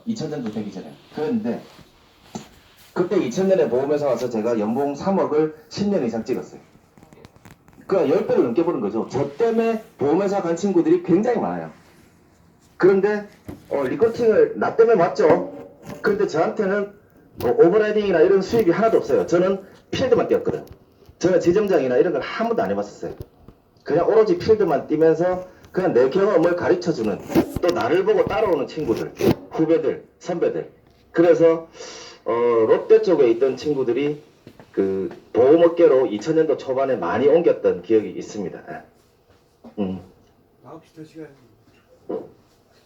2000년도 되기 전에. 그랬는데 그때 2000년에 보험회사 와서 제가 연봉 3억을 10년 이상 찍었어요. 그러니까 10배를 넘게 버는 거죠. 저 때문에 보험회사 간 친구들이 굉장히 많아요. 그런데 리커팅을 나 때문에 맞죠. 그런데 저한테는 오버라이딩이나 이런 수입이 하나도 없어요. 저는 필드만 뛰었거든. 저는 지점장이나 이런 걸 한 번도 안 해봤었어요. 그냥 오로지 필드만 뛰면서 그냥 내 경험을 가르쳐주는, 또 나를 보고 따라오는 친구들, 후배들, 선배들. 그래서 롯데 쪽에 있던 친구들이 그 보험업계로 2000년도 초반에 많이 옮겼던 기억이 있습니다. 9시 더 시간.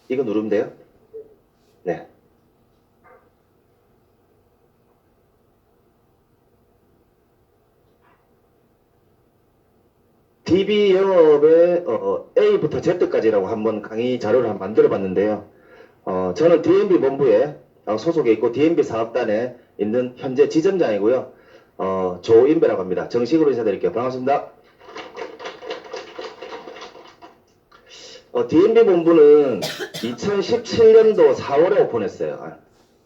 이거 누르면 돼요? 네. DB 영업의 A부터 Z까지라고 한번 강의 자료를 한번 만들어 봤는데요. 저는 DMB 본부에 소속에 있고 DMB 사업단에 있는 현재 지점장이고요. 조인배라고 합니다. 정식으로 인사드릴게요. 반갑습니다. DMB 본부는 2017년도 4월에 오픈했어요.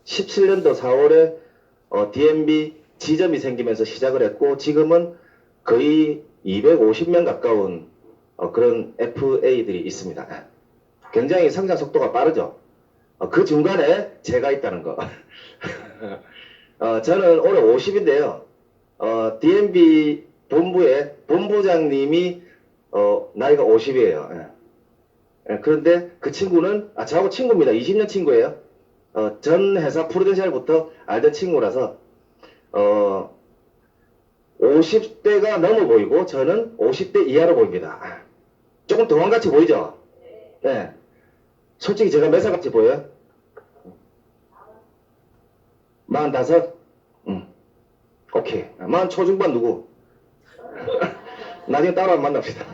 17년도 4월에 DMB 지점이 생기면서 시작을 했고, 지금은 거의 250명 가까운 그런 FA들이 있습니다. 굉장히 성장 속도가 빠르죠. 그 중간에 제가 있다는 거. 저는 올해 50인데요. DMB 본부의 본부장님이 나이가 50이에요. 그런데 그 친구는 저하고 친구입니다. 20년 친구예요. 전 회사 프루덴셜부터 알던 친구라서 50대가 넘어 보이고 저는 50대 이하로 보입니다. 조금 동안같이 보이죠? 네. 솔직히 제가 몇 살같이 보여요? 45? 오케이. 40 초중반 누구? 나중에 따로 한번 만납시다.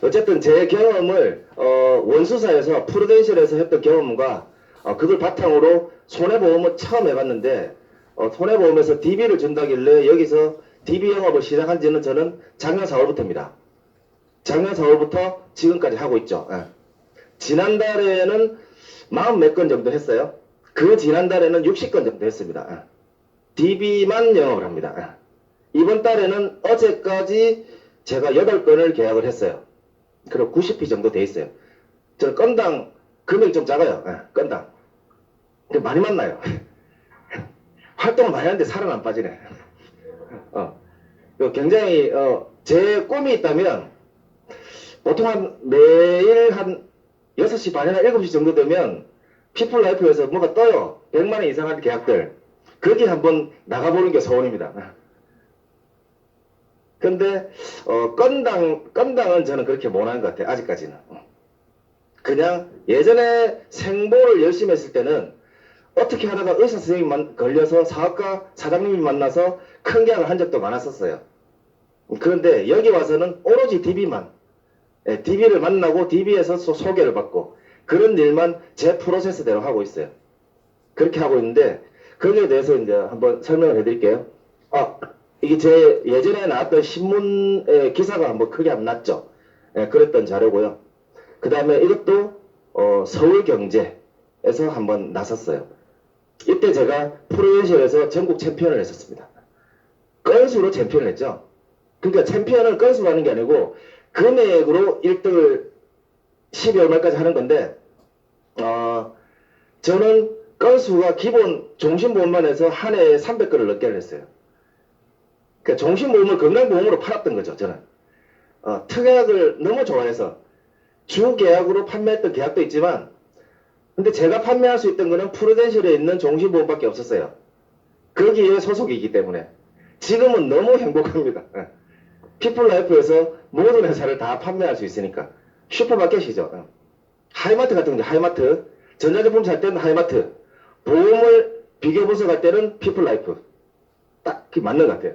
어쨌든 제 경험을 원수사에서 프루덴셜에서 했던 경험과 그걸 바탕으로 손해보험을 처음 해봤는데, 손해보험에서 DB를 준다길래 여기서 DB 영업을 시작한 지는 저는 작년 4월부터입니다. 작년 4월부터 지금까지 하고 있죠. 지난달에는 40 몇 건 정도 했어요. 그 지난달에는 60건 정도 했습니다. DB만 영업을 합니다. 이번 달에는 어제까지 제가 8건을 계약을 했어요. 그리고 90피 정도 돼 있어요. 저는 건당 금액이 좀 작아요. 건당. 근데 많이 만나요. 활동을 많이 하는데 살은 안 빠지네. 굉장히 제 꿈이 있다면 보통 매일 한 6시 반이나 7시 정도 되면 피플라이프에서 뭐가 떠요. 100만원 이상한 계약들. 거기 한번 나가보는 게 소원입니다. 근데 건당은 저는 그렇게 못하는 것 같아요. 아직까지는. 그냥 예전에 생보를 열심히 했을 때는 어떻게 하다가 의사 선생님만 걸려서 사업가 사장님이 만나서 큰 계약을 한 적도 많았었어요. 그런데 여기 와서는 오로지 DB만, DB를 만나고 DB에서 소개를 받고 그런 일만 제 프로세스대로 하고 있어요. 그렇게 하고 있는데 거기에 대해서 이제 한번 설명을 해드릴게요. 이게 제 예전에 나왔던 신문에 기사가 한번 크게 안 났죠. 그랬던 자료고요. 그 다음에 이것도 서울경제에서 한번 나섰어요. 이때 제가 프로덴셜에서 전국 챔피언을 했었습니다. 건수로 챔피언을 했죠. 그러니까 챔피언을 건수로 하는 게 아니고 금액으로 1등을 12월 말까지 하는 건데, 저는 건수가 기본 종신보험만 해서 한 해에 300건을 넘게 했어요. 그러니까 종신보험을 건강보험으로 팔았던 거죠, 저는. 특약을 너무 좋아해서 주계약으로 판매했던 계약도 있지만, 근데 제가 판매할 수 있던 거는 프루덴셜에 있는 종신보험밖에 없었어요. 거기에 소속이기 때문에. 지금은 너무 행복합니다. 피플라이프에서 모든 회사를 다 판매할 수 있으니까. 슈퍼마켓이죠. 하이마트 같은 게 하이마트, 전자제품 살 때는 하이마트, 보험을 비교분석할 때는 피플라이프. 딱 맞는 것 같아요.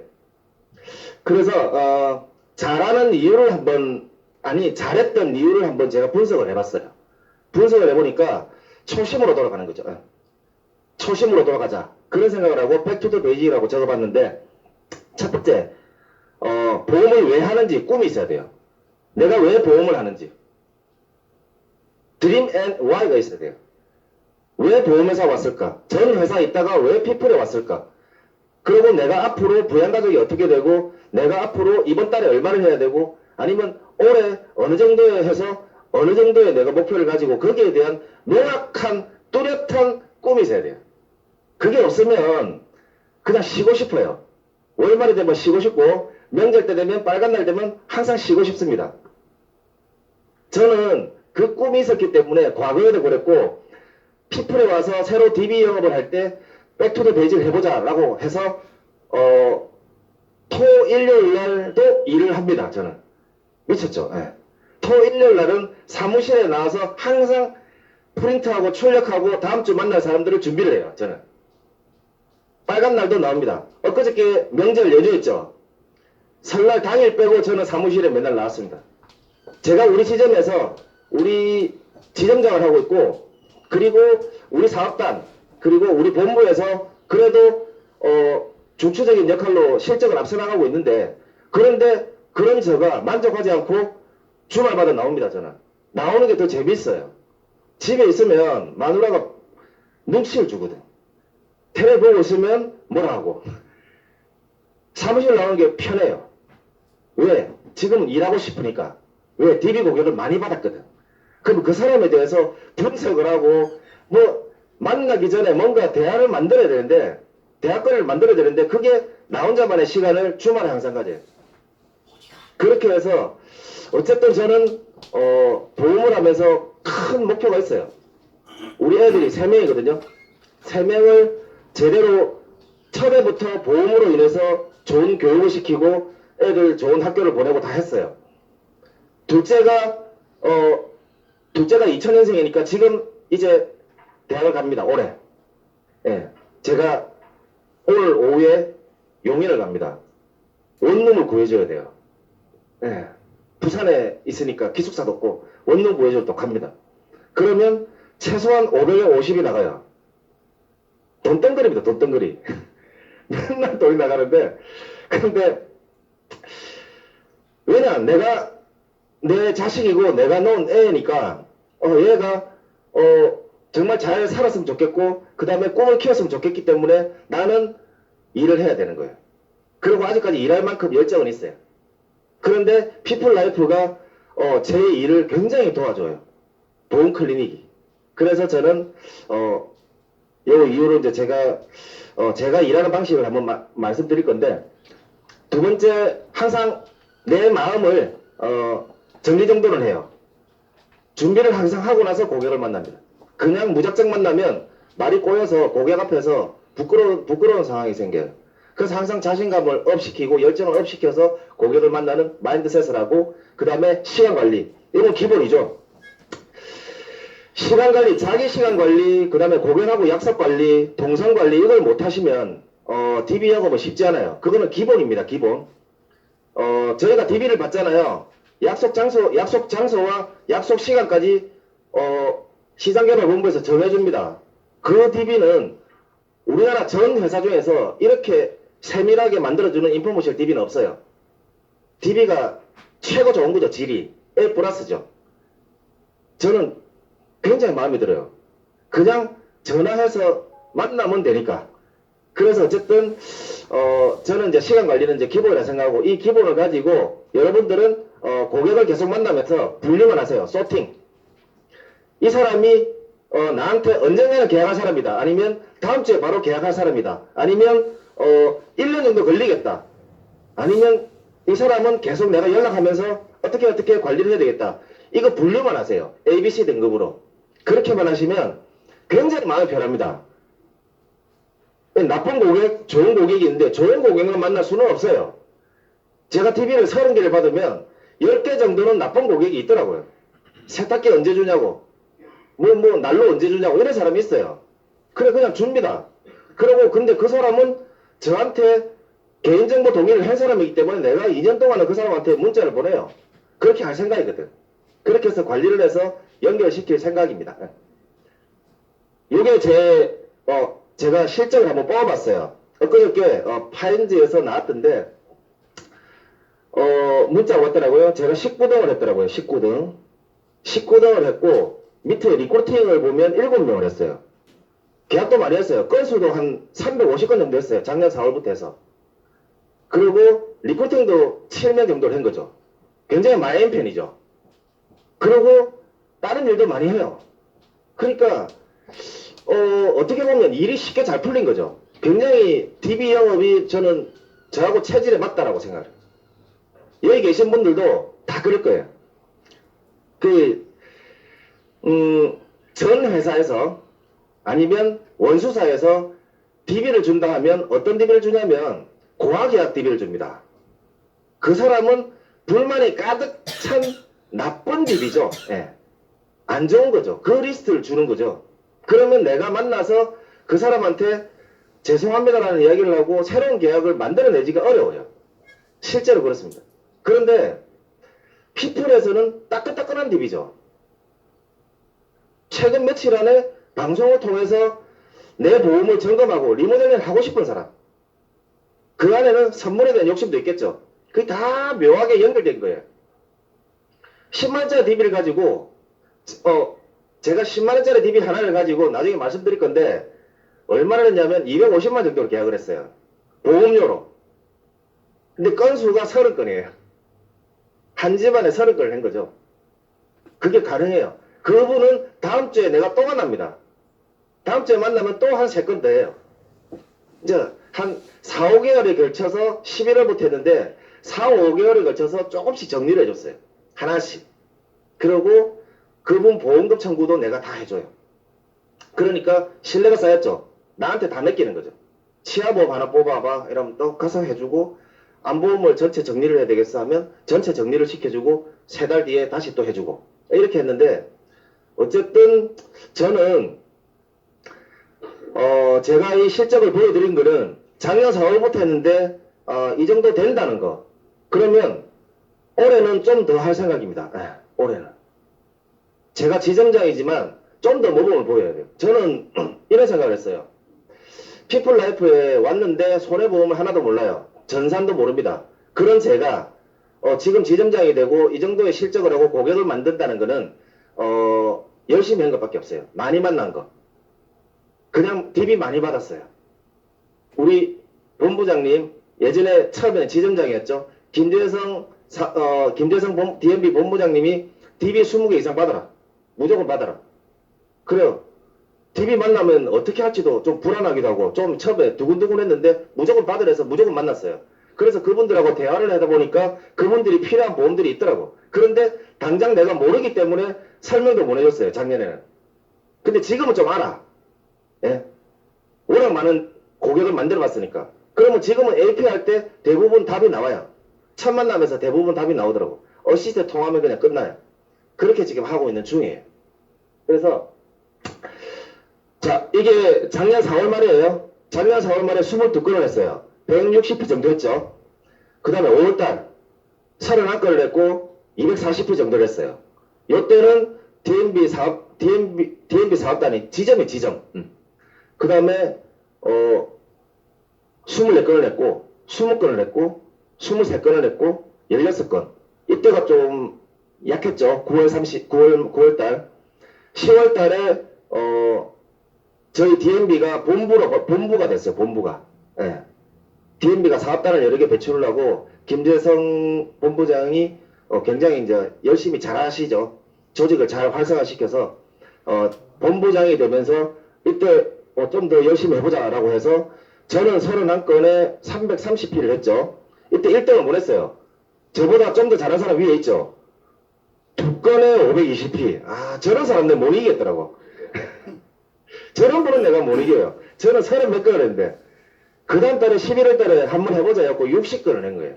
그래서 잘하는 이유를 잘했던 이유를 한번 제가 분석을 해봤어요. 분석을 해보니까 초심으로 돌아가는 거죠. 초심으로 돌아가자. 그런 생각을 하고 백투더 베이직이라고 적어봤는데, 첫 번째, 보험을 왜 하는지 꿈이 있어야 돼요. 내가 왜 보험을 하는지. 드림 앤 와이가 있어야 돼요. 왜 보험회사 왔을까? 전 회사에 있다가 왜 피플에 왔을까? 그리고 내가 앞으로 부양가족이 어떻게 되고, 내가 앞으로 이번 달에 얼마를 해야 되고, 아니면 올해 어느 정도에 해서 어느 정도의 내가 목표를 가지고 거기에 대한 명확한 뚜렷한 꿈이 있어야 돼요. 그게 없으면 그냥 쉬고 싶어요. 월말이 되면 쉬고 싶고, 명절 때 되면 빨간 날 되면 항상 쉬고 싶습니다. 저는 그 꿈이 있었기 때문에 과거에도 그랬고, 피플에 와서 새로 DB 영업을 할 때 백투더 베이직을 해보자 라고 해서 토 일요일 날도 일을 합니다. 저는 미쳤죠. 네. 토 일요일 날은 사무실에 나와서 항상 프린트하고 출력하고 다음 주 만날 사람들을 준비를 해요. 저는 빨간 날도 나옵니다. 엊그저께 명절 연휴였죠. 설날 당일 빼고 저는 사무실에 맨날 나왔습니다. 제가 우리 지점에서 우리 지점장을 하고 있고, 그리고 우리 사업단, 그리고 우리 본부에서 그래도 중추적인 역할로 실적을 앞서 나가고 있는데, 그런데 그런 저가 만족하지 않고 주말마다 나옵니다. 저는 나오는 게 더 재밌어요. 집에 있으면 마누라가 눈치를 주거든. 텔레 보고 있으면 뭐라 하고. 사무실 나오는 게 편해요. 왜? 지금은 일하고 싶으니까. 왜? DB 고객을 많이 받았거든. 그럼 그 사람에 대해서 분석을 하고, 뭐 만나기 전에 뭔가 대화를 만들어야 되는데, 대화거리를 만들어야 되는데, 그게 나 혼자만의 시간을 주말에 항상 가져요. 그렇게 해서 어쨌든 저는 보험을 하면서 큰 목표가 있어요. 우리 애들이 3명이거든요. 3명을 제대로 첫해부터 보험으로 인해서 좋은 교육을 시키고 애들 좋은 학교를 보내고 다 했어요. 둘째가 2000년생이니까 지금 이제 대학을 갑니다. 올해. 예, 제가 오늘 오후에 용인을 갑니다. 원룸을 구해줘야 돼요. 예, 부산에 있으니까 기숙사도 없고 원룸 구해줘도 또 갑니다. 그러면 최소한 550이 나가요. 돈덩거리입니다. 돈덩거리. 맨날 돈이 나가는데, 근데 왜냐, 내가 내 자식이고 내가 낳은 애니까 얘가 정말 잘 살았으면 좋겠고, 그 다음에 꿈을 키웠으면 좋겠기 때문에 나는 일을 해야 되는 거예요. 그리고 아직까지 일할 만큼 열정은 있어요. 그런데 피플라이프가 제 일을 굉장히 도와줘요. 보험 클리닉이. 그래서 저는 요 이후로 이제 제가 일하는 방식을 한번 말씀드릴 건데, 두 번째, 항상 내 마음을 정리정돈을 해요. 준비를 항상 하고 나서 고객을 만납니다. 그냥 무작정 만나면 말이 꼬여서 고객 앞에서 부끄러운 상황이 생겨요. 그래서 항상 자신감을 업시키고 열정을 업시켜서 고객을 만나는 마인드셋을 하고, 그 다음에 시간관리. 이건 기본이죠. 시간관리, 자기 시간관리, 그 다음에 고객하고 약속관리, 동선관리, 이걸 못하시면 DB 영업은 쉽지 않아요. 그거는 기본입니다. 기본. 저희가 DB를 받잖아요. 약속 장소와 약속 시간까지 시장개발본부에서 정해줍니다. 그 DB는 우리나라 전 회사 중에서 이렇게 세밀하게 만들어주는 인포모션 DB는 없어요. DB가 최고 좋은 거죠. 질이 A 플러스죠. 저는 굉장히 마음에 들어요. 그냥 전화해서 만나면 되니까. 그래서 어쨌든 저는 이제 시간 관리는 이제 기본이라 생각하고, 이 기본을 가지고 여러분들은 고객을 계속 만나면서 분류만 하세요. 소팅. 이 사람이 나한테 언젠가는 계약할 사람이다. 아니면 다음 주에 바로 계약할 사람이다. 아니면 1년 정도 걸리겠다. 아니면 이 사람은 계속 내가 연락하면서 어떻게 관리를 해야 되겠다. 이거 분류만 하세요. ABC 등급으로. 그렇게만 하시면 굉장히 마음이 편합니다. 나쁜 고객, 좋은 고객이 있는데 좋은 고객만 만날 수는 없어요. 제가 TV를 30개를 받으면 10개 정도는 나쁜 고객이 있더라고요. 세탁기 언제 주냐고, 난로 언제 주냐고, 이런 사람이 있어요. 그래, 그냥 줍니다. 그리고 근데 그 사람은 저한테 개인정보 동의를 한 사람이기 때문에 내가 2년 동안은 그 사람한테 문자를 보내요. 그렇게 할 생각이거든. 그렇게 해서 관리를 해서 연결시킬 생각입니다. 이게 제가 실적을 한번 뽑아봤어요. 엊그저께 파인즈에서 나왔던데 문자가 왔더라고요. 제가 19등을 했더라고요. 19등. 19등을 했고 밑에 리코팅을 보면 7명을 했어요. 계약도 많이 했어요. 건수도 한 350건 정도 했어요. 작년 4월부터 해서. 그리고 리포팅도 7명 정도를 한 거죠. 굉장히 많이 한 편이죠. 그리고 다른 일도 많이 해요. 그러니까 어떻게 보면 일이 쉽게 잘 풀린 거죠. 굉장히 DB 영업이 저는 저하고 체질에 맞다라고 생각해요. 여기 계신 분들도 다 그럴 거예요. 전 회사에서 아니면 원수사에서 DB를 준다 하면 어떤 DB를 주냐면 고하계약 DB를 줍니다. 그 사람은 불만이 가득 찬 나쁜 DB죠. 예. 안 좋은 거죠. 그 리스트를 주는 거죠. 그러면 내가 만나서 그 사람한테 죄송합니다라는 이야기를 하고 새로운 계약을 만들어내기가 어려워요. 실제로 그렇습니다. 그런데 피플에서는 따끈따끈한 DB죠. 최근 며칠 안에 방송을 통해서 내 보험을 점검하고 리모델링 하고 싶은 사람, 그 안에는 선물에 대한 욕심도 있겠죠. 그게 다 묘하게 연결된 거예요. 10만원짜리 DB를 가지고 제가 10만원짜리 DB 하나를 가지고 나중에 말씀드릴 건데 얼마나 했냐면 250만 정도로 계약을 했어요. 보험료로. 근데 건수가 30건이에요. 한 집안에 30건을 한 거죠. 그게 가능해요. 그분은 다음 주에 내가 또 만납니다. 다음 주에 만나면 또 한 3건 더 해요. 이제 한 4, 5개월에 걸쳐서 11월부터 했는데 4, 5개월에 걸쳐서 조금씩 정리를 해줬어요. 하나씩. 그리고 그분 보험금 청구도 내가 다 해줘요. 그러니까 신뢰가 쌓였죠. 나한테 다 맡기는 거죠. 치아보험 하나 뽑아봐 이러면 또 가서 해주고, 안보험을 전체 정리를 해야 되겠어 하면 전체 정리를 시켜주고 3달 뒤에 다시 또 해주고, 이렇게 했는데 어쨌든 저는 제가 이 실적을 보여드린 거는 작년 4월부터 했는데 이 정도 된다는 거. 그러면 올해는 좀 더 할 생각입니다. 올해는 제가 지점장이지만 좀 더 모범을 보여야 돼요. 저는 이런 생각을 했어요. 피플라이프에 왔는데 손해보험을 하나도 몰라요. 전산도 모릅니다. 그런 제가 지금 지점장이 되고 이 정도의 실적을 하고 고객을 만든다는 거는 열심히 한 것밖에 없어요. 많이 만난 거. 그냥 DB 많이 받았어요. 우리 본부장님 예전에 처음에 지점장이었죠. 김재성 DMB 본부장님이 DB 20개 이상 받아라. 무조건 받아라. 그래요. DB 만나면 어떻게 할지도 좀 불안하기도 하고 좀 처음에 두근두근 했는데 무조건 받으래서 무조건 만났어요. 그래서 그분들하고 대화를 하다 보니까 그분들이 필요한 보험들이 있더라고. 그런데 당장 내가 모르기 때문에 설명도 못 해줬어요. 작년에는. 근데 지금은 좀 알아. 예? 워낙 많은 고객을 만들어 봤으니까. 그러면 지금은 AP 할 때 대부분 답이 나와요. 첫 만남에서 대부분 답이 나오더라고. 어시스트 통하면 그냥 끝나요. 그렇게 지금 하고 있는 중이에요. 그래서 자, 이게 작년 4월 말이에요. 작년 4월 말에 22건을 했어요. 160피 정도 했죠. 그 다음에 5월달 31건을 했고 240피 정도를 했어요. 이때는 DMB 사업단이 지점. 그 다음에 24건을 했고 20건을 했고 23건을 했고 16건. 이때가 좀 약했죠. 9월달 10월달에 저희 DMB가 본부가 됐어요. 본부가. 예. DMB가 사업단을 여러 개 배출을 하고 김재성 본부장이 굉장히 이제 열심히 잘 하시죠. 조직을 잘 활성화시켜서 본부장이 되면서 이때 좀 더 열심히 해보자라고 해서 저는 31건에 330피를 했죠. 이때 1등을 못 했어요. 저보다 좀 더 잘한 사람 위에 있죠. 2건에 520피. 저런 사람들 못 이기겠더라고. 저런 분은 내가 못 이겨요. 저는 30몇 건을 했는데 그 다음 달에 11월 달에 한번 해보자 해갖고 60건을 한 거예요.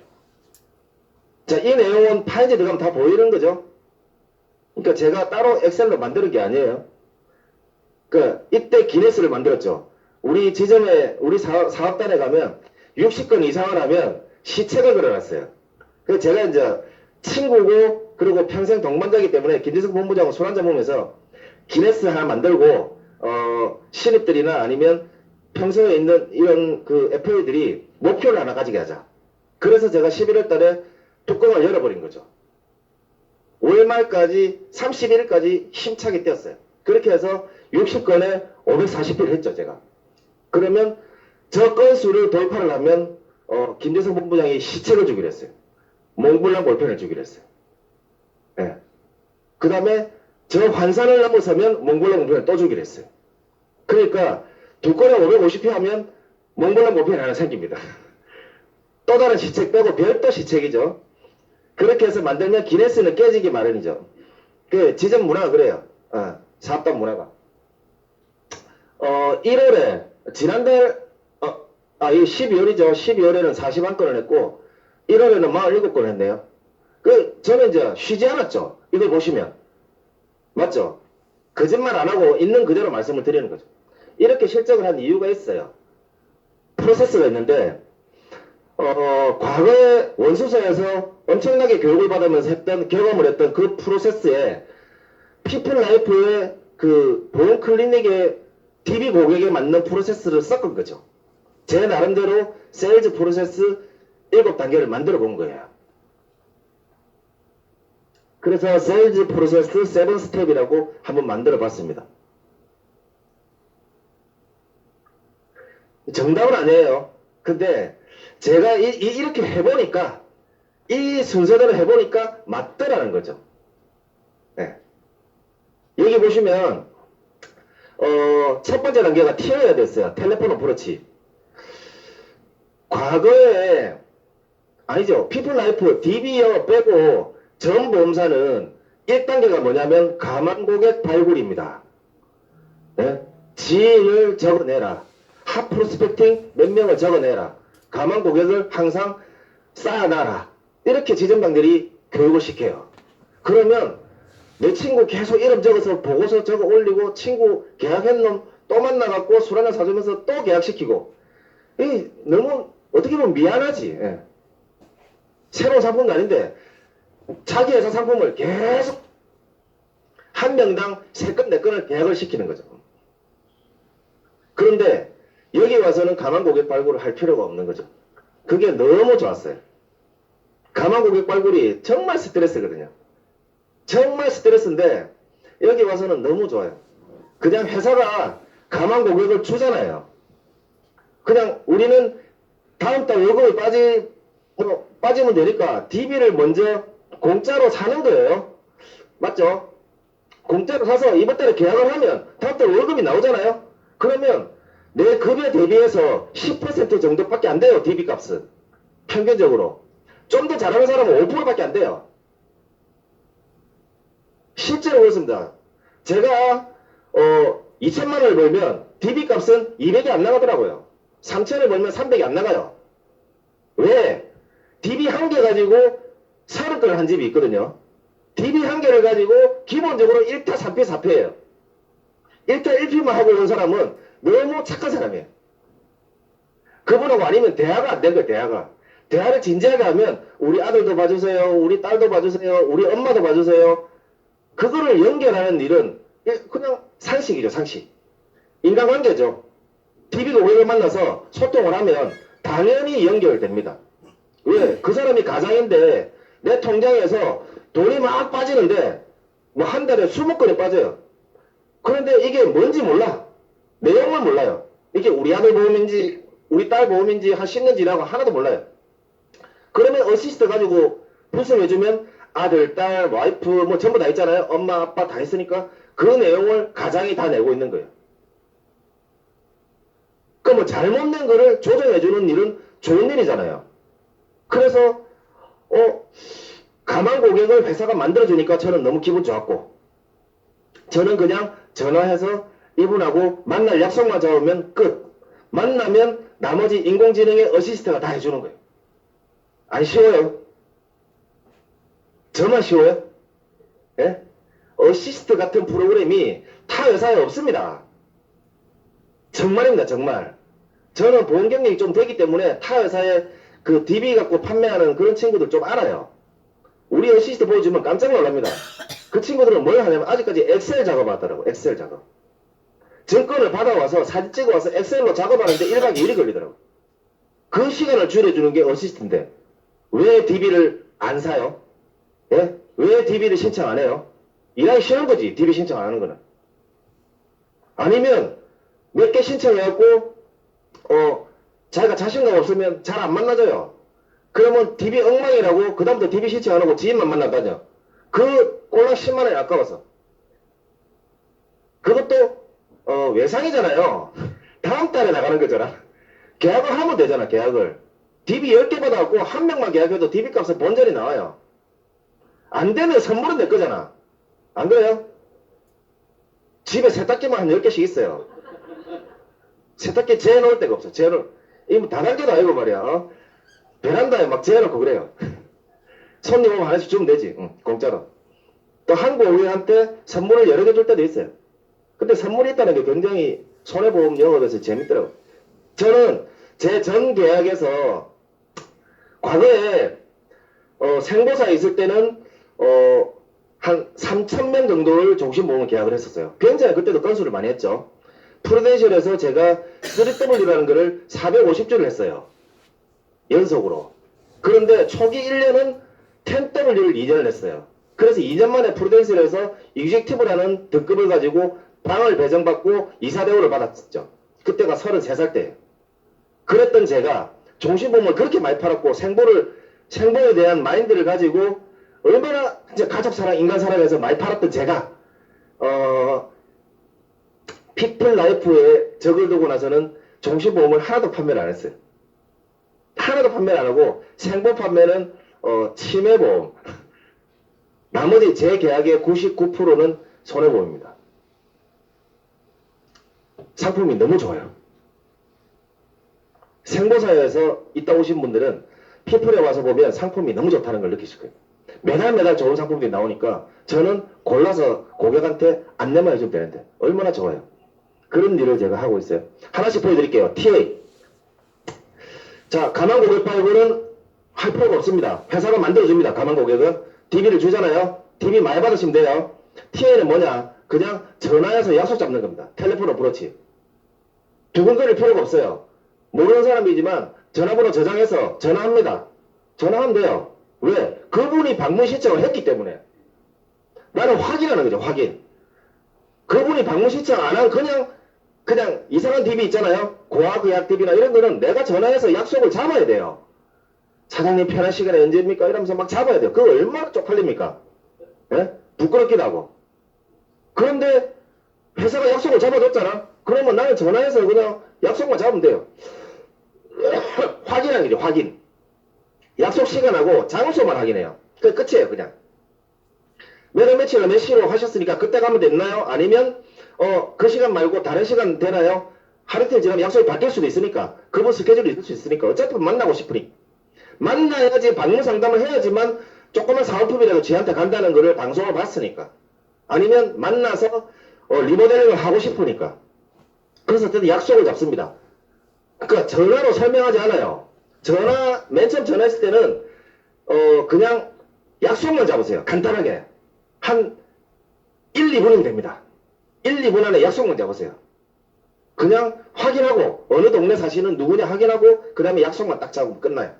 자, 이 내용은 파일에 들어가면 다 보이는 거죠. 그러니까 제가 따로 엑셀로 만드는 게 아니에요. 그러니까 이때 기네스를 만들었죠. 우리 지점에 우리 사업단에 가면 60건 이상을 하면 시책을 걸어놨어요. 그래서 제가 이제 친구고 그리고 평생 동반자이기 때문에 김재성 본부장하고 술 한잔 먹으면서 기네스 하나 만들고 신입들이나 아니면 평소에 있는 이런 그 FA들이 목표를 하나 가지게 하자. 그래서 제가 11월 달에 뚜껑을 열어버린 거죠. 5월 말까지 31일까지 힘차게 뛰었어요. 그렇게 해서 60건에 540회를 했죠, 제가. 그러면 저 건수를 돌파를 하면 김대성 본부장이 시책을 주기로 했어요. 몽블랑 볼펜을 주기로 했어요. 예. 그 다음에 저 환산을 넘어서면 몽블랑 볼펜을 또 주기로 했어요. 그러니까 두 건에 550회 하면 몽블랑 볼펜이 하나 생깁니다. 또 다른 시책 빼고 별도 시책이죠. 그렇게 해서 만들면 기네스는 깨지기 마련이죠. 그 지점 문화가 그래요. 사업단 문화가. 1월에 지난달 이 12월이죠. 12월에는 41건을 했고 1월에는 47건을 했네요. 저는 이제 쉬지 않았죠. 이걸 보시면 맞죠? 거짓말 안 하고 있는 그대로 말씀을 드리는 거죠. 이렇게 실적을 한 이유가 있어요. 프로세스가 있는데 과거에 원수사에서 엄청나게 교육을 받으면서 경험을 했던 그 프로세스에 피플라이프의 그 보험 클리닉의 DB 고객에 맞는 프로세스를 섞은 거죠. 제 나름대로 세일즈 프로세스 7단계를 만들어 본 거예요. 그래서 세일즈 프로세스 7스텝이라고 한번 만들어 봤습니다. 정답은 아니에요. 근데 제가 이렇게 해보니까 이 순서대로 해보니까 맞더라는 거죠. 네. 여기 보시면 첫 번째 단계가 튀어야 됐어요. 텔레폰 어프로치. 과거에 아니죠. 피플라이프 DB어 빼고 전 보험사는 1단계가 뭐냐면 가만 고객 발굴입니다. 네? 지인을 적어내라. 핫 프로스펙팅 몇 명을 적어내라. 가만 고객을 항상 쌓아놔라. 이렇게 지점장들이 교육을 시켜요. 그러면 내 친구 계속 이름 적어서 보고서 적어 올리고 친구 계약했놈 또 만나갖고 술 한잔 사주면서 또 계약시키고 이 너무 어떻게 보면 미안하지. 예. 새로운 상품도 아닌데 자기 회사 상품을 계속 한 명당 3건 4건을 계약을 시키는 거죠. 그런데 여기 와서는 가만 고객 발굴을 할 필요가 없는 거죠. 그게 너무 좋았어요. 가만 고객 발굴이 정말 스트레스거든요. 정말 스트레스인데 여기 와서는 너무 좋아요. 그냥 회사가 가만 고객을 주잖아요. 그냥 우리는 다음 달 월급이 빠지면 되니까 DB를 먼저 공짜로 사는 거예요. 맞죠? 공짜로 사서 이번 달에 계약을 하면 다음 달 월급이 나오잖아요. 그러면 내 급여 대비해서 10% 정도밖에 안 돼요. DB 값은. 평균적으로. 좀 더 잘하는 사람은 5%밖에 안 돼요. 실제로 그렇습니다. 제가 2천만 원을 벌면 DB 값은 200이 안 나가더라고요. 3천을 벌면 300이 안 나가요. 왜? DB 한 개 가지고 30건을 한 집이 있거든요. DB 한 개를 가지고 기본적으로 1타 3피 4패예요. 1타 1피만 하고 있는 사람은 너무 착한 사람이에요. 그분하고 아니면 대화가 안 된 거예요. 대화를 진지하게 하면 우리 아들도 봐주세요. 우리 딸도 봐주세요. 우리 엄마도 봐주세요. 그거를 연결하는 일은 그냥 상식이죠. 상식. 인간관계죠. DB 고객을 만나서 소통을 하면 당연히 연결됩니다. 왜? 그 사람이 가장인데 내 통장에서 돈이 막 빠지는데 뭐 한 달에 20건이 빠져요. 그런데 이게 뭔지 몰라. 내용을 몰라요. 이게 우리 아들 보험인지 우리 딸 보험인지 한 10년 지나고 하나도 몰라요. 그러면 어시스트 가지고 분석해주면 아들, 딸, 와이프 뭐 전부 다 있잖아요. 엄마, 아빠 다 있으니까 그 내용을 가장이 다 내고 있는 거예요. 그 뭐 잘못된 거를 조정해주는 일은 좋은 일이잖아요. 그래서 가만 고객을 회사가 만들어주니까 저는 너무 기분 좋았고 저는 그냥 전화해서 이분하고 만날 약속만 잡으면 끝. 만나면 나머지 인공지능의 어시스트가 다 해주는 거예요. 안 쉬워요? 저만 쉬워요? 예? 어시스트 같은 프로그램이 타 회사에 없습니다. 정말입니다. 정말. 저는 보험 경력이 좀 되기 때문에 타 회사에 그 DB 갖고 판매하는 그런 친구들 좀 알아요. 우리 어시스트 보여주면 깜짝 놀랍니다. 그 친구들은 뭘 하냐면 아직까지 엑셀 작업하더라고. 엑셀 작업. 증권을 받아와서 사진 찍어와서 엑셀로 작업하는데 1박 2일이 걸리더라고. 그 시간을 줄여주는 게 어시스트인데 왜 DB를 안 사요? 예? 왜 DB를 신청 안 해요? 일하기 싫은 거지. DB 신청 안 하는 거는. 아니면 몇 개 신청해갖고 자기가 자신감 없으면 잘 안 만나져요. 그러면 DB 엉망이라고 그다음부터 DB 신청 안 하고 지인만 만나다녀. 그 꼴랑 10만 원이 아까워서. 그것도 외상이잖아요. 다음 달에 나가는 거잖아. 계약을 하면 되잖아. 계약을. DB 10개 받아갖고 한 명만 계약해도 DB 값은 본전이 나와요. 안 되면 선물은 내 거잖아. 안 그래요? 집에 세탁기만 한 10개씩 있어요. 세탁기 재놓을 데가 없어. 이거 다단계도 아니고 말이야. 베란다에 막 재놓고 그래요. 손님 오면 하나씩 주면 되지. 공짜로. 또 한국 오해한테 선물을 여러 개 줄 때도 있어요. 근데 선물이 있다는 게 굉장히 손해보험 영업에서 재밌더라고요. 저는 제 전 계약에서 과거에 생보사에 있을 때는 한 3,000명 정도를 종신보험을 계약을 했었어요. 굉장히 그때도 건수를 많이 했죠. 프루덴셜에서 제가 3W라는 거를 450주를 했어요. 연속으로. 그런데 초기 1년은 10W를 2년을 했어요. 그래서 2년 만에 프루덴셜에서 익젝티브라는 등급을 가지고 방을 배정받고 이사대우를 받았었죠. 그때가 33살 때예요. 그랬던 제가 종신보험을 그렇게 많이 팔았고 생보에 대한 마인드를 가지고 얼마나 이제 가족사랑, 인간사랑에서 많이 팔았던 제가 피플라이프에 적을 두고 나서는 종신보험을 하나도 판매를 안 했어요. 하나도 판매를 안 하고 생보 판매는 치매보험. 나머지 제 계약의 99%는 손해보험입니다. 상품이 너무 좋아요. 생보사에서 있다 오신 분들은 피플에 와서 보면 상품이 너무 좋다는 걸 느끼실 거예요. 매달 좋은 상품들이 나오니까 저는 골라서 고객한테 안내만 해주면 되는데 얼마나 좋아요. 그런 일을 제가 하고 있어요. 하나씩 보여드릴게요. TA. 자, 가망 고객 파이브는 할 필요가 없습니다. 회사가 만들어줍니다. 가망 고객은. DB를 주잖아요. DB 많이 받으시면 돼요. TA는 뭐냐? 그냥 전화해서 약속 잡는 겁니다. 텔레폰 어프로치. 두근거릴 필요가 없어요. 모르는 사람이지만 전화번호 저장해서 전화합니다. 전화하면 돼요. 왜? 그분이 방문 신청을 했기 때문에. 나는 확인하는 거죠. 확인. 그분이 방문 신청 안 한 그냥 이상한 DB 있잖아요. 고학의학 DB나 이런 거는 내가 전화해서 약속을 잡아야 돼요. 사장님 편한 시간에 언제입니까? 이러면서 막 잡아야 돼요. 그거 얼마나 쪽팔립니까? 예? 부끄럽기도 하고. 그런데 회사가 약속을 잡아줬잖아. 그러면 나는 전화해서 그냥 약속만 잡으면 돼요. 확인하는 거죠. 확인. 약속 시간하고 장소만 확인해요. 그 끝이에요. 그냥. 몇월 며칠에 몇 시로 하셨으니까 그때 가면 됐나요? 아니면 그 시간 말고 다른 시간 되나요? 하루 이틀 지나면 약속이 바뀔 수도 있으니까 그분 스케줄이 있을 수 있으니까 어차피 만나고 싶으니 만나야지 방문 상담을 해야지만 조그만 사은품이라도 지한테 간다는 거를 방송을 봤으니까 아니면 만나서 리모델링을 하고 싶으니까 그래서 어쨌든 약속을 잡습니다. 그러니까 전화로 설명하지 않아요. 맨 처음 전화했을 때는 그냥 약속만 잡으세요. 간단하게 한 1, 2분이면 됩니다. 1, 2분 안에 약속만 잡으세요. 그냥 확인하고 어느 동네 사시는 누구냐 확인하고 그 다음에 약속만 딱 잡으면 끝나요.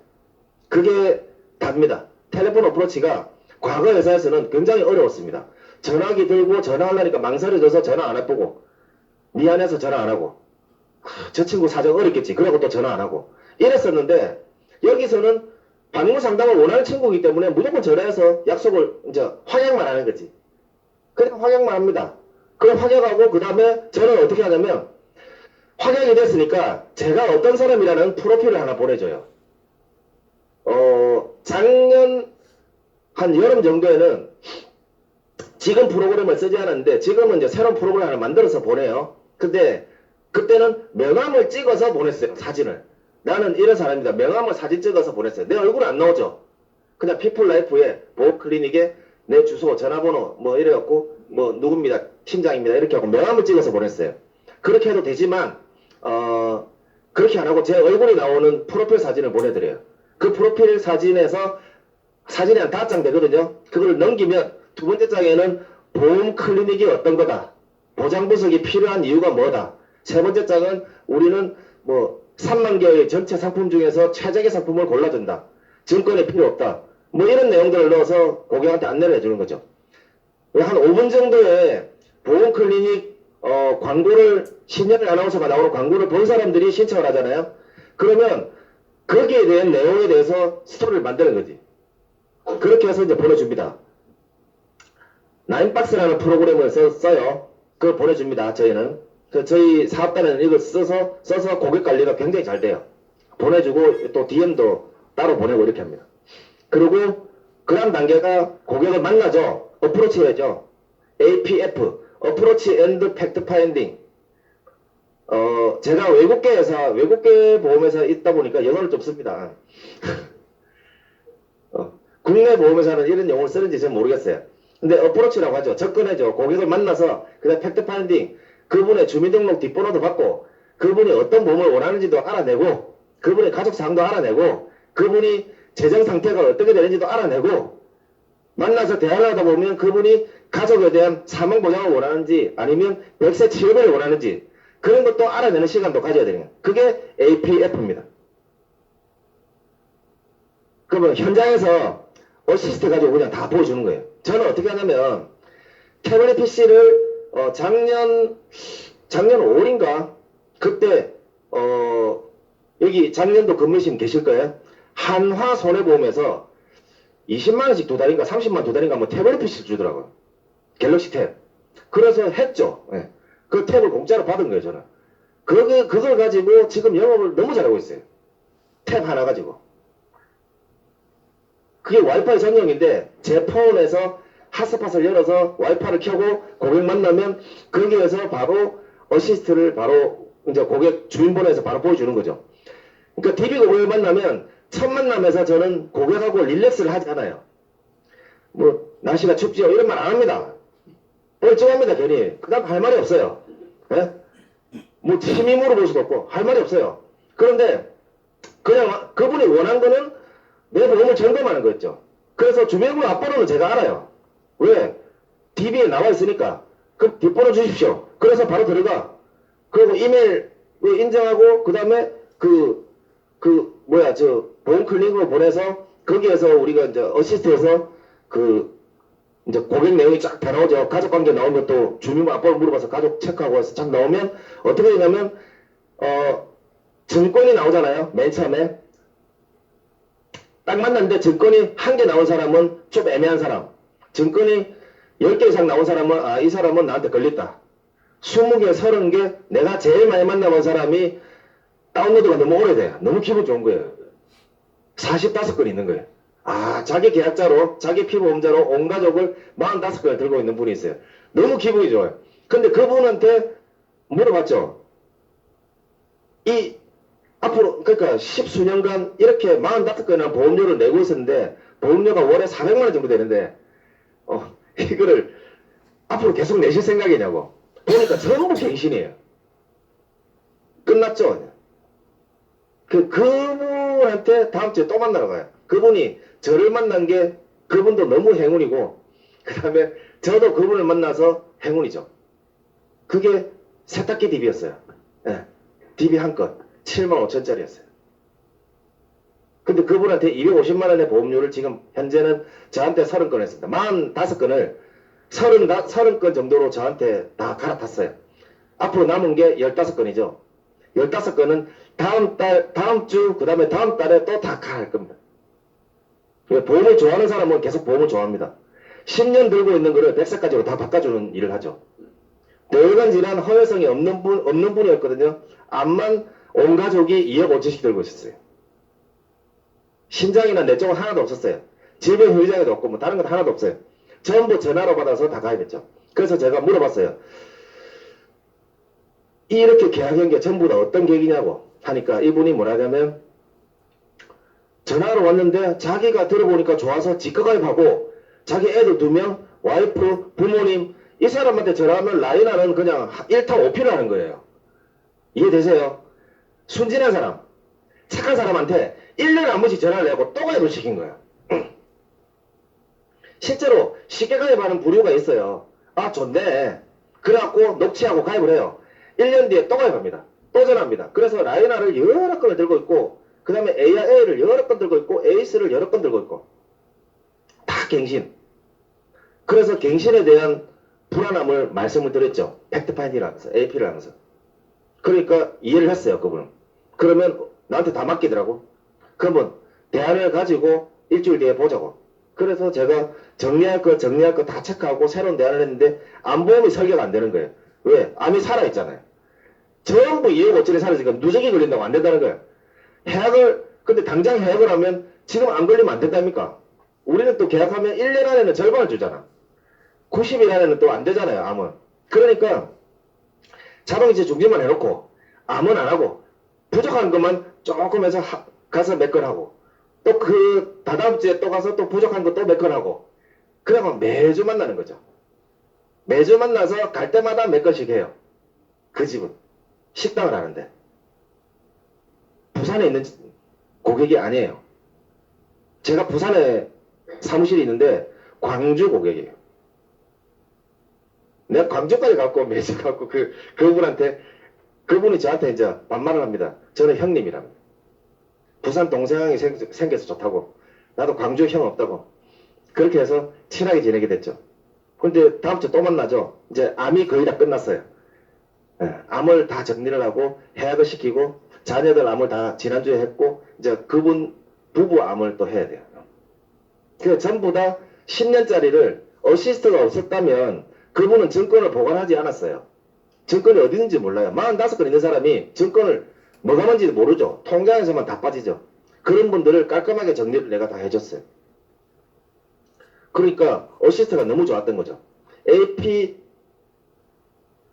그게 답니다. 텔레폰 어프로치가 과거 회사에서는 굉장히 어려웠습니다. 전화기 들고 전화하려니까 망설여져서 전화 안 해보고 미안해서 전화 안 하고 저 친구 사정 어렵겠지. 그러고 또 전화 안 하고 이랬었는데 여기서는 방문 상담을 원하는 친구이기 때문에 무조건 전화해서 약속을 이제 확약만 하는 거지. 그냥 확약만 합니다. 그럼 확약하고 그 다음에 저는 어떻게 하냐면 확약이 됐으니까 제가 어떤 사람이라는 프로필을 하나 보내줘요. 작년 한 여름 정도에는 지금 프로그램을 쓰지 않았는데 지금은 이제 새로운 프로그램을 하나 만들어서 보내요. 근데 그때는 명함을 찍어서 보냈어요. 사진을. 나는 이런 사람입니다. 명함을 사진 찍어서 보냈어요. 내 얼굴 안 나오죠. 그냥 피플라이프에 보호클리닉에 내 주소 전화번호 뭐 이래갖고 뭐 누굽니다. 팀장입니다. 이렇게 하고 명함을 찍어서 보냈어요. 그렇게 해도 되지만 그렇게 안 하고 제 얼굴이 나오는 프로필 사진을 보내드려요. 그 프로필 사진에서 사진이 한 5장 되거든요. 그걸 넘기면 두 번째 장에는 보험 클리닉이 어떤 거다. 보장 분석이 필요한 이유가 뭐다. 세 번째 장은 우리는 뭐 3만 개의 전체 상품 중에서 최적의 상품을 골라준다. 증권이 필요 없다. 뭐 이런 내용들을 넣어서 고객한테 안내를 해주는 거죠. 한 5분 정도의 보험 클리닉 광고를 신년 아나운서가 나오는 광고를 본 사람들이 신청을 하잖아요. 그러면 거기에 대한 내용에 대해서 스토리를 만드는 거지. 그렇게 해서 이제 보내줍니다. 나인박스라는 프로그램을 써요. 그걸 보내줍니다. 저희는. 저희 사업단에는 이걸 써서 고객 관리가 굉장히 잘 돼요. 보내주고 또 DM도 따로 보내고 이렇게 합니다. 그리고 그 다음 단계가 고객을 만나죠. 어프로치 해야죠. APF, 어프로치 앤드 팩트 파인딩. 제가 외국계 보험회사에 있다 보니까 영어를 좀 씁니다. 국내 보험회사는 이런 용어를 쓰는지 잘 모르겠어요. 근데 어프로치라고 하죠. 접근해죠. 고객을 만나서 그다음 팩트 파인딩, 그분의 주민등록 뒷번호도 받고 그분이 어떤 보험을 원하는지도 알아내고 그분의 가족 사항도 알아내고 그분이 재정 상태가 어떻게 되는지도 알아내고 만나서 대화를 하다 보면 그분이 가족에 대한 사망 보장을 원하는지 아니면 백세 치료비를 원하는지 그런 것도 알아내는 시간도 가져야 되는 거예요. 그게 APF입니다. 그러면 현장에서 어시스트 가지고 그냥 다 보여주는 거예요. 저는 어떻게 하냐면 태블릿 PC를 작년 5월인가 그때 여기 작년도 근무신 계실 거예요. 한화 손해보험에서 20만원씩 두 달인가 30만 두 달인가 뭐 태블릿 PC를 주더라고요. 갤럭시 탭. 그래서 했죠. 네. 그 탭을 공짜로 받은 거예요, 저는. 그걸 가지고 지금 영업을 너무 잘하고 있어요. 탭 하나 가지고. 그게 와이파이 전용인데 제 폰에서 핫스팟을 열어서 와이파이를 켜고 고객 만나면 거기에서 바로 어시스트를 바로 이제 고객 주인번호에서 바로 보여주는 거죠. 그러니까 DB 고객을 만나면 첫 만남에서 저는 고객하고 릴렉스를 하지 않아요. 뭐 날씨가 춥지요 이런 말 안 합니다. 뻘쭘합니다 괜히. 그 다음 할 말이 없어요. 예? 뭐 힘이 물어볼 수도 없고 할 말이 없어요. 그런데 그냥 그분이 원한 거는 내 보험을 점검하는 거였죠. 그래서 주민번호 앞번호는 제가 알아요. 왜? DB에 나와 있으니까. 그럼 뒷번호 주십시오. 그래서 바로 들어가. 그리고 이메일 인정하고 그 다음에 보험 클릭으로 보내서 거기에서 우리가 이제 어시스트에서 이제 고객 내용이 쫙 다 나오죠. 가족 관계 나오면 또 주민번호 앞번호 물어봐서 가족 체크하고 해서 쫙 나오면 어떻게 되냐면 증권이 나오잖아요. 맨 처음에. 딱 만났는데 증권이 한 개 나온 사람은 좀 애매한 사람. 증권이 10개 이상 나온 사람은 이 사람은 나한테 걸렸다. 20개, 30개 내가 제일 많이 만나본 사람이 다운로드가 너무 오래돼. 너무 기분 좋은 거예요. 45건 있는 거예요. 자기 계약자로 자기 피보험자로 온 가족을 45건을 들고 있는 분이 있어요. 너무 기분이 좋아요. 근데 그분한테 물어봤죠. 앞으로 그러니까 10수년간 이렇게 45건이나 보험료를 내고 있었는데 보험료가 월에 400만원 정도 되는데 이거를 앞으로 계속 내실 생각이냐고. 보니까 전부 갱신이에요. 끝났죠. 그분한테 다음 주에 또 만나러 가요. 그분이 저를 만난 게 그분도 너무 행운이고 그 다음에 저도 그분을 만나서 행운이죠. 그게 세탁기 DB였어요. 네. DB 한 건 75,000원짜리였어요. 근데 그분한테 250만원의 보험료를 지금 현재는 저한테 30건 했습니다. 45건을 30건 정도로 저한테 다 갈아탔어요. 앞으로 남은 게 15건이죠. 15건은 다음 주, 그 다음에 다음 달에 또 다 갈 겁니다. 보험을 좋아하는 사람은 계속 보험을 좋아합니다. 10년 들고 있는 거를 100세까지로 다 바꿔주는 일을 하죠. 뇌혈관 질환 허혈성이 없는 분이었거든요. 암만 온 가족이 2억 5천씩 들고 있었어요. 심장이나 뇌 쪽은 하나도 없었어요. 질병 후유장애도 없고 뭐 다른 건 하나도 없어요. 전부 전화로 받아서 다 가입했죠. 그래서 제가 물어봤어요. 이렇게 계약한 게 전부 다 어떤 계획이냐고 하니까 이분이 뭐라냐면 전화로 왔는데 자기가 들어보니까 좋아서 지가 가입하고 자기 애들 2명, 와이프, 부모님 이 사람한테 전화하면 라인하는 그냥 1타 5피를 하는 거예요. 이해되세요? 순진한 사람, 착한 사람한테 1년에 한 번씩 전화를 내고 또 가입을 시킨 거예요. 실제로 쉽게 가입하는 부류가 있어요. 좋네. 그래갖고 녹취하고 가입을 해요. 1년 뒤에 또 가입합니다. 또 전화합니다. 그래서 라이나를 여러 건을 들고 있고 그 다음에 AIA를 여러 건 들고 있고 에이스를 여러 건 들고 있고 다 갱신. 그래서 갱신에 대한 불안함을 말씀을 드렸죠. 팩트 파인딩을 하면서, AP를 하면서. 그러니까 이해를 했어요, 그분은. 그러면 나한테 다 맡기더라고. 그러면 대안을 가지고 일주일 뒤에 보자고. 그래서 제가 정리할 거 다 체크하고 새로운 대안을 했는데 암보험이 설계가 안 되는 거예요. 왜? 암이 살아있잖아요. 전부 2억 5천이 살아있으니까 누적이 걸린다고 안 된다는 거예요. 근데 당장 해약을 하면 지금 안 걸리면 안 된답니까? 우리는 또 계약하면 1년 안에는 절반을 주잖아. 90일 안에는 또 안 되잖아요, 암은. 그러니까 자동이체 중지만 해놓고 암은 안 하고 부족한 것만 조금 해서 가서 몇 건 하고 또 그 다다음 주에 또 가서 또 부족한 거 또 몇 건 하고 그러면 매주 만나는 거죠. 매주 만나서 갈 때마다 몇 건씩 해요. 그 집은 식당을 하는데 부산에 있는 고객이 아니에요. 제가 부산에 사무실이 있는데 광주 고객이에요. 내가 광주까지 갖고 매주 갖고 그분한테 그분이 저한테 이제 반말을 합니다. 저는 형님이랍니다. 부산 동생이 생겨서 좋다고. 나도 광주 형 없다고. 그렇게 해서 친하게 지내게 됐죠. 근데 다음 주 또 만나죠. 이제 암이 거의 다 끝났어요. 암을 다 정리를 하고 해약을 시키고 자녀들 암을 다 지난주에 했고 이제 그분 부부 암을 또 해야 돼요. 그 전부 다 10년짜리를 어시스트가 없었다면 그분은 증권을 보관하지 않았어요. 증권이 어디 있는지 몰라요. 45건 있는 사람이 증권을 뭐가 뭔지 모르죠. 통장에서만 다 빠지죠. 그런 분들을 깔끔하게 정리를 내가 다 해줬어요. 그러니까 어시스트가 너무 좋았던 거죠. AP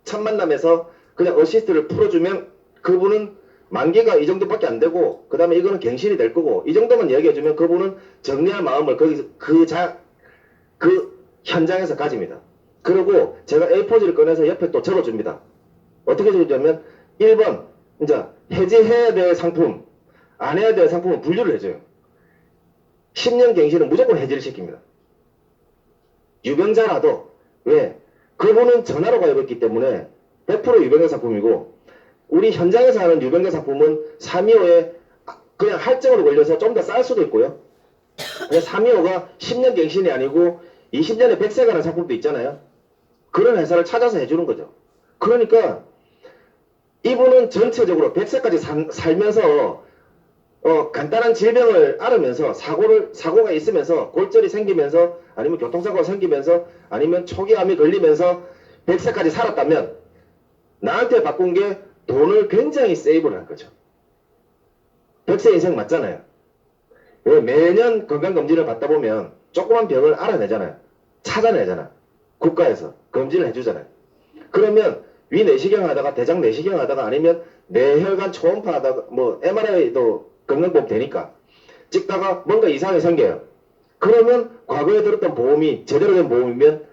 첫 만남에서 그냥 어시스트를 풀어주면 그분은 만기가 이 정도밖에 안 되고 그 다음에 이거는 갱신이 될 거고 이 정도만 얘기해주면 그분은 정리할 마음을 거기서 그 현장에서 가집니다. 그리고 제가 A4지를 꺼내서 옆에 또 적어줍니다. 어떻게 적어주냐면 1번 이제 해지해야 될 상품 안 해야 될 상품은 분류를 해줘요. 10년 갱신은 무조건 해지를 시킵니다. 유병자라도 왜? 그분은 전화로 가입했기 때문에 100% 유병자 상품이고 우리 현장에서 하는 유병자 상품은 325에 그냥 할증으로 걸려서 좀 더 쌀 수도 있고요. 325가 10년 갱신이 아니고 20년에 100세 가는 상품도 있잖아요. 그런 회사를 찾아서 해주는 거죠. 그러니까 이분은 전체적으로 100세까지 살면서 간단한 질병을 앓으면서 사고가 있으면서 골절이 생기면서 아니면 교통사고가 생기면서 아니면 초기암이 걸리면서 100세까지 살았다면 나한테 바꾼 게 돈을 굉장히 세이브를 한 거죠. 100세 인생 맞잖아요. 왜 매년 건강검진을 받다 보면 조그만 병을 알아내잖아요. 찾아내잖아. 국가에서 검진을 해주잖아요. 그러면 위 내시경 하다가 대장 내시경 하다가 아니면 뇌혈관 초음파 하다가 뭐 MRI도 건강보험 되니까 찍다가 뭔가 이상이 생겨요. 그러면 과거에 들었던 보험이 제대로 된 보험이면